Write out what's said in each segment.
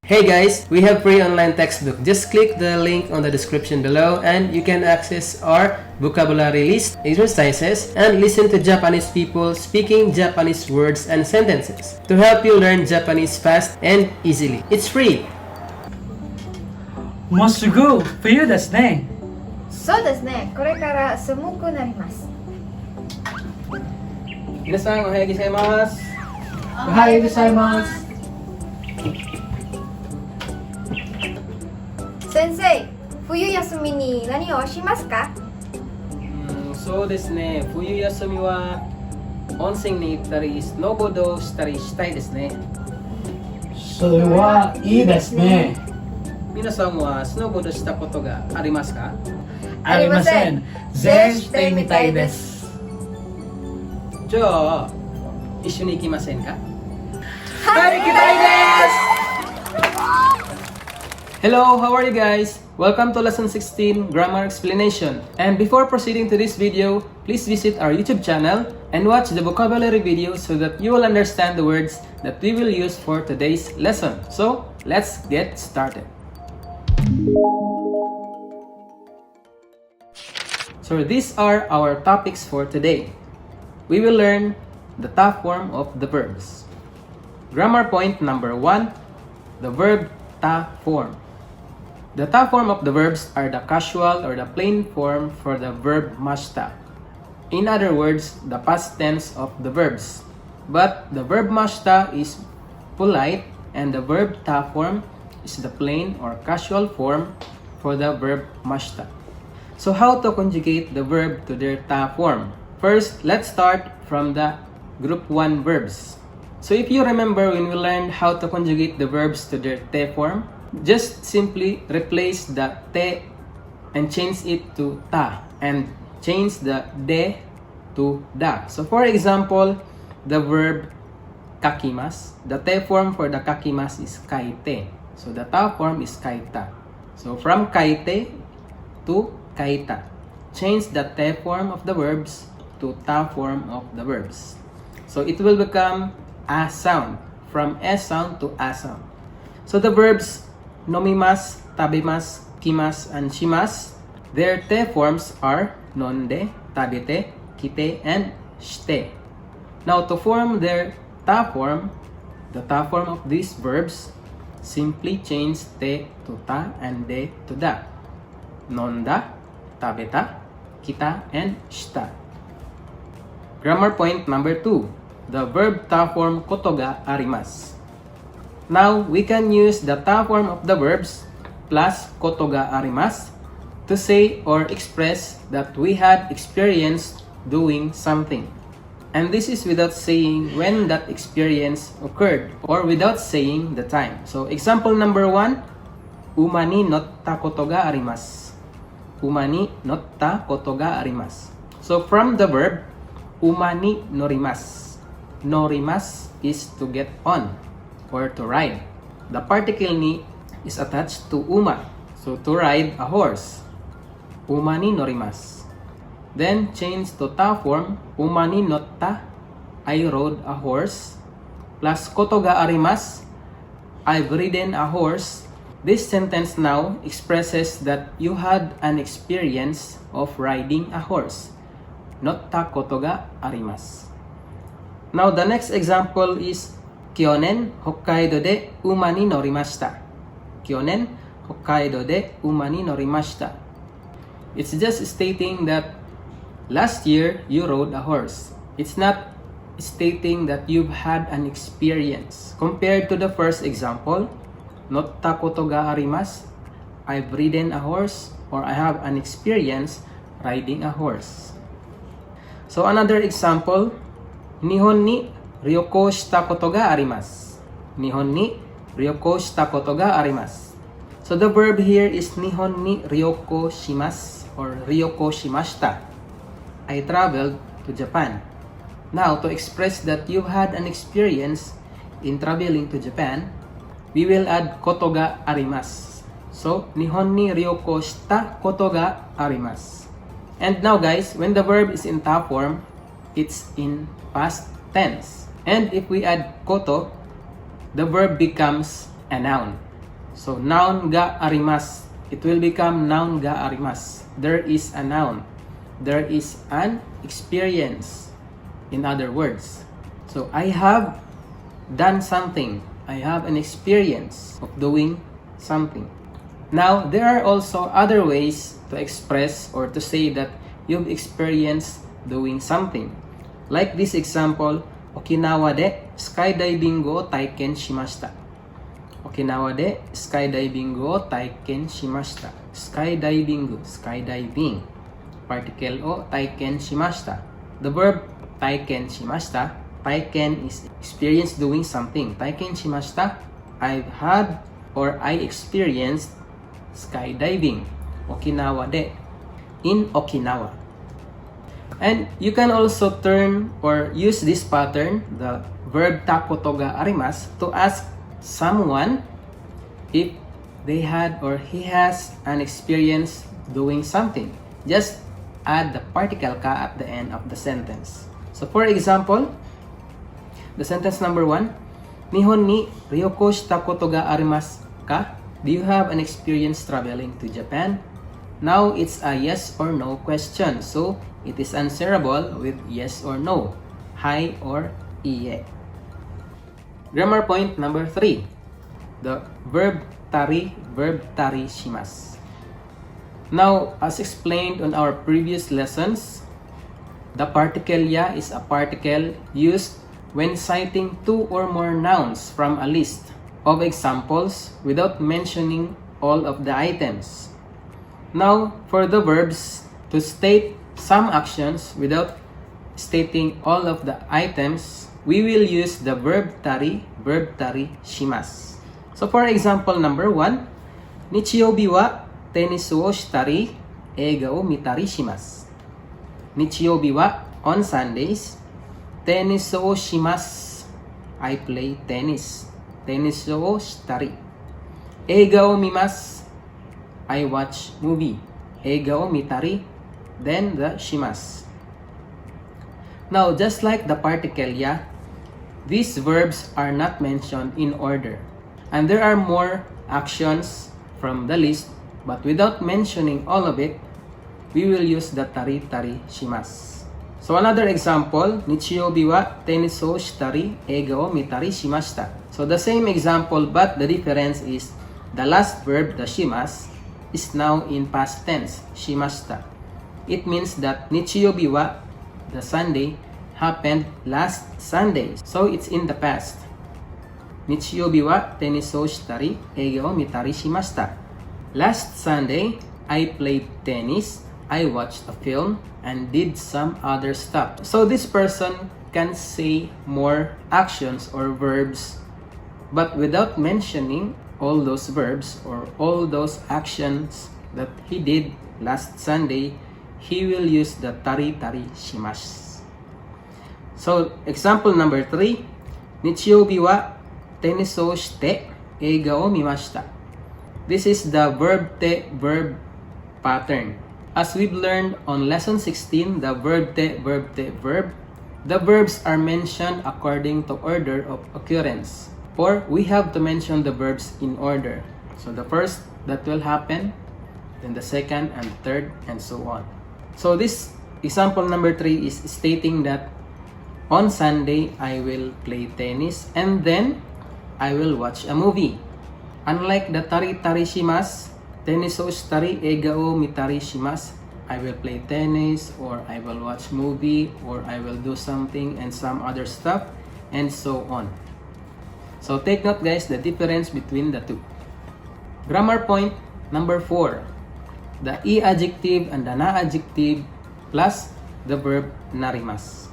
Hey guys, we have free online textbook. Just click the link on the description below and you can access our vocabulary list, exercises, and listen to Japanese people speaking Japanese words and sentences to help you learn Japanese fast and easily. It's free. もうすぐ冬ですね。そうですね。これから寒くなります。皆さん、おはようございます。おはようございます。先生、冬休みに何をしますか？そうですね。冬休みは温泉に行ったり、スノーボードをしたりしたいですね。それはいいですね。皆さんはスノーボードしたことがありますか？ありません。ぜひしてみたいです。じゃあ、一緒に行きませんか？はい、行きたいです。Hello, how are you guys? Welcome to Lesson 16 Grammar Explanation. And before proceeding to this video, please visit our YouTube channel and watch the vocabulary video so that you will understand the words that we will use for today's lesson. So, let's get started. So, these are our topics for today. We will learn the ta form of the verbs. Grammar point number 1, the verb ta form. The ta form of the verbs are the casual or the plain form for the verb mashta. In other words, the past tense of the verbs. But the verb mashta is polite and the verb ta form is the plain or casual form for the verb mashta. So how to conjugate the verb to their ta form? First, let's start from the group 1 verbs. So if you remember when we learned how to conjugate the verbs to their te form, just simply replace the te and change it to ta and change the de to da. So for example, the verb kakimas, the te form for the kakimas is kaite. So the ta form is kaita. So from kaite to kaita. Change the te form of the verbs to ta form of the verbs. So it will become a sound, from s sound to a sound. So the verbs nomimas, tabimas, kimas, and shimas, their te forms are nonde, tabite, kite, and shite. Now to form their ta form, the ta form of these verbs, simply change te to ta and de to da. Nonda, tabeta, kita, and shita. Grammar point number 2, the verb ta form kotoga arimasu. Now, we can use the ta form of the verbs plus kotoga arimasu to say or express that we had experienced doing something. And this is without saying when that experience occurred or without saying the time. So, example number 1, umani notta kotoga arimasu. Umani notta kotoga arimasu. So, from the verb, umani norimasu. Norimasu is to get on or to ride. The particle ni is attached to uma, so to ride a horse. Umani norimasu. Then change to ta form, umani notta, I rode a horse, plus kotoga arimasu, I've ridden a horse. This sentence now expresses that you had an experience of riding a horse. Notta kotoga arimasu. Now the next example is Kyonen, Hokkaido de uma ni norimashita. Kyonen, Hokkaido de uma ni norimashita. It's just stating that last year you rode a horse. It's not stating that you've had an experience. Compared to the first example, notta kotoga arimasu, I've ridden a horse or I have an experience riding a horse. So another example, Nihon ni ryoko shita koto ga arimasu. Nihon ni ryoko shita koto ga arimasu. So the verb here is nihon ni ryoko shimasu or ryoko shimashita. I traveled to Japan. Now, to express that you had an experience in traveling to Japan, we will add koto ga arimasu. So, nihon ni ryoko shita koto ga arimasu. And now guys, when the verb is in ta form, it's in past tense. And if we add koto, the verb becomes a noun. So noun ga arimasu. It will become noun ga arimasu. There is a noun. There is an experience. In other words. So I have done something. I have an experience of doing something. Now, there are also other ways to express or to say that you've experienced doing something. Like this example, Okinawa de skydiving go taiken shimashita. Okinawa de skydiving go taiken shimashita. Skydiving. Particle o taiken shimashita. The verb taiken shimashita. Taiken is experience doing something. Taiken shimashita. I've had or I experienced skydiving. Okinawa de. In Okinawa. And you can also turn or use this pattern, the verb takoto ga arimasu, to ask someone if they had or he has an experience doing something. Just add the particle ka at the end of the sentence. So for example, the sentence number 1, Nihon ni ryoko shita koto ga arimasu ka? Do you have an experience traveling to Japan? Now it's a yes or no question. So it is answerable with yes or no. Hi or iye. Grammar point number 3. The verb tari shimasu. Now, as explained on our previous lessons, the particle ya is a particle used when citing two or more nouns from a list of examples without mentioning all of the items. Now, for the verbs, to state some actions without stating all of the items, we will use the verb tari shimasu. So for example number 1, Nichiyobi wa tennis wo shitari eiga wo mitari shimasu. Nichiyobi wa, on Sundays, tennis wo shimasu. I play tennis. Tennis wo shitari. Eiga wo mimasu. I watch movie. Eiga wo mitari. Then the shimasu. Now, just like the particle ya, these verbs are not mentioned in order. And there are more actions from the list, but without mentioning all of it, we will use the tari shimasu. So another example, Nichiyobi wa tennis wo shitari eiga wo mitari shimashita. So the same example, but the difference is the last verb, the shimasu, is now in past tense, shimashita. It means that Nichiyobi wa, the Sunday, happened last Sunday. So it's in the past. Nichiyobi wa tennis wo shitari eiga wo mitari shimashita. Last Sunday, I played tennis, I watched a film, and did some other stuff. So this person can say more actions or verbs, but without mentioning all those verbs or all those actions that he did last Sunday, he will use the tari shimasu. So example number 3, Nichiyobi wa tennis wo shite eiga wo mimashita. This is the verb te verb pattern. As we've learned on lesson 16, the verb te verb, the verbs are mentioned according to order of occurrence. Or we have to mention the verbs in order. So the first that will happen, then the second and third, and so on. So this example number 3 is stating that on Sunday I will play tennis and then I will watch a movie. Unlike the tari shimasu, tennis wo shitari eiga wo mitari shimasu, I will play tennis or I will watch movie or I will do something and some other stuff and so on. So take note guys, the difference between the two. Grammar point number 4. The e adjective and the na adjective plus the verb narimasu.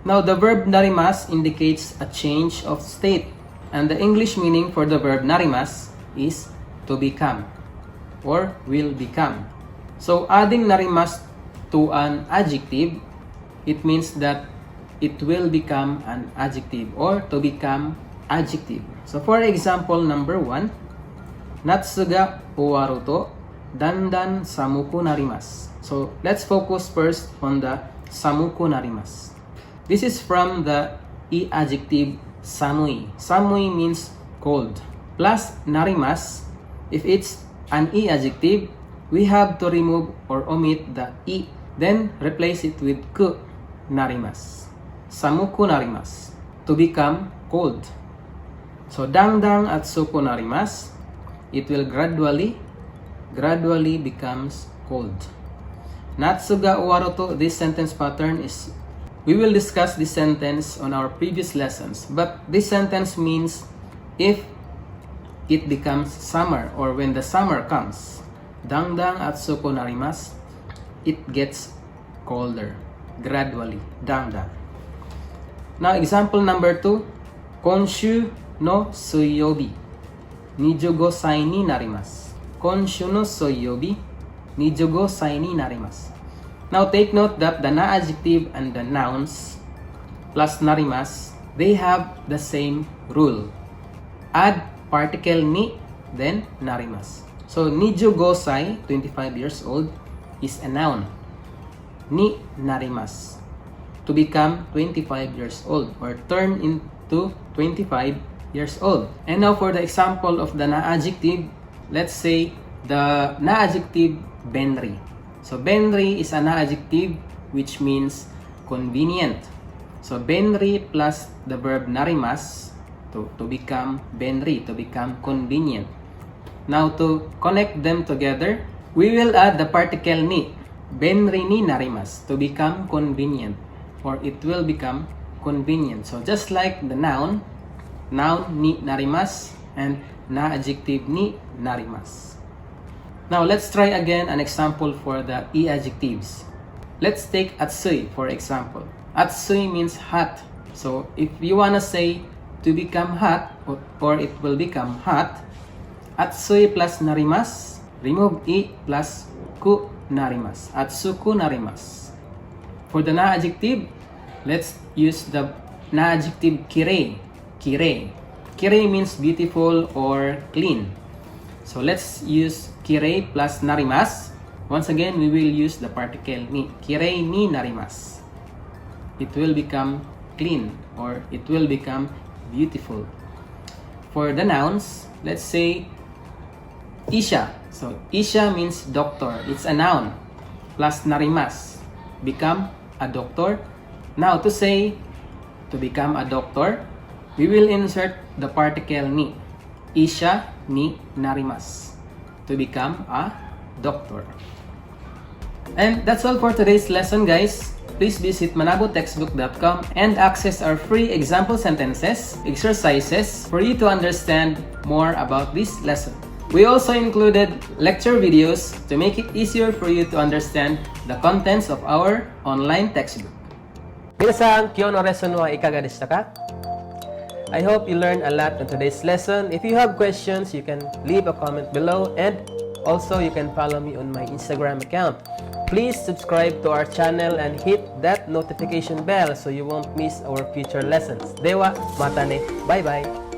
Now the verb narimasu indicates a change of state, and the English meaning for the verb narimasu is to become or will become. So adding narimasu to an adjective, it means that it will become an adjective or to become adjective. So for example number 1, Natsu ga owaru to dandan samuku narimasu. So let's focus first on the samuku narimasu. This is from the e adjective samui. Samui means cold. plus narimas, if it's an E adjective, we have to remove or omit the E, then replace it with ku narimas. Samuku narimas, to become cold. So dangdang atsuku narimas, it will gradually becomes cold. Natsu ga owaru to, this sentence pattern is, we will discuss this sentence on our previous lessons, but this sentence means if it becomes summer or when the summer comes. Dangdang atsuku narimas, it gets colder gradually. Dangdang. Now example number 2, konshu no suiyobi, 25歳になります。今週の水曜日、25歳になります。Now take note that the na adjective and the nouns plus narimas, they have the same rule. Add particle ni, then narimas. So 25歳, 25 years old, is a noun. Ni narimas, to become 25 years old or turn into 25 years old. And now for the example of the na adjective, let's say the na adjective benri. So benri is a na adjective which means convenient. So benri plus the verb narimas to become benri, to become convenient. Now to connect them together, we will add the particle ni, benri ni narimas, to become convenient, or it will become convenient. So just like the noun ni narimas and na adjective ni narimas. Now let's try again an example for the E adjectives. Let's take atsui for example. Atsui means hot. So if you wanna say to become hot or it will become hot, atsui plus narimas, remove I plus ku narimas. Atsuku narimas. For the na adjective, let's use the na adjective kirei. Kirei. Kirei means beautiful or clean. So let's use kirei plus narimas. Once again, we will use the particle ni. Kirei ni narimas. It will become clean or it will become beautiful. For the nouns, let's say isha. So isha means doctor. It's a noun. Plus narimas, become a doctor. Now to say to become a doctor, we will insert the particle ni. Isha ni narimas, to become a doctor. And that's all for today's lesson, guys. Please visit manabutextbook.com and access our free example sentences, exercises for you to understand more about this lesson. We also included lecture videos to make it easier for you to understand the contents of our online textbook. 皆さん、今日のレッスンはいかがでしたか? I hope you learned a lot in today's lesson. If you have questions, you can leave a comment below, and also you can follow me on my Instagram account. Please subscribe to our channel and hit that notification bell so you won't miss our future lessons. Dewa, mata ne. Bye-bye.